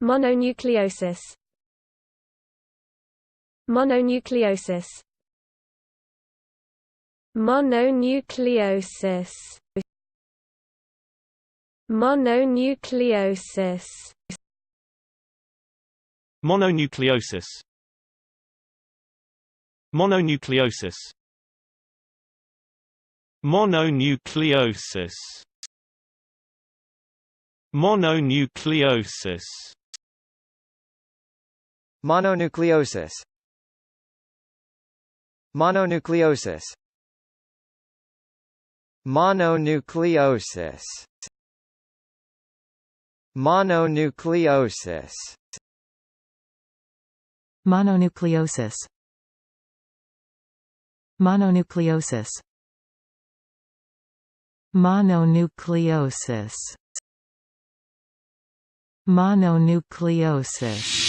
Mononucleosis. Mononucleosis. Mononucleosis. Mononucleosis. Mononucleosis. Mononucleosis. Mononucleosis. Mononucleosis. Mononucleosis. Mononucleosis. Mononucleosis. Mononucleosis. Mononucleosis. Mononucleosis. Mononucleosis. Mononucleosis.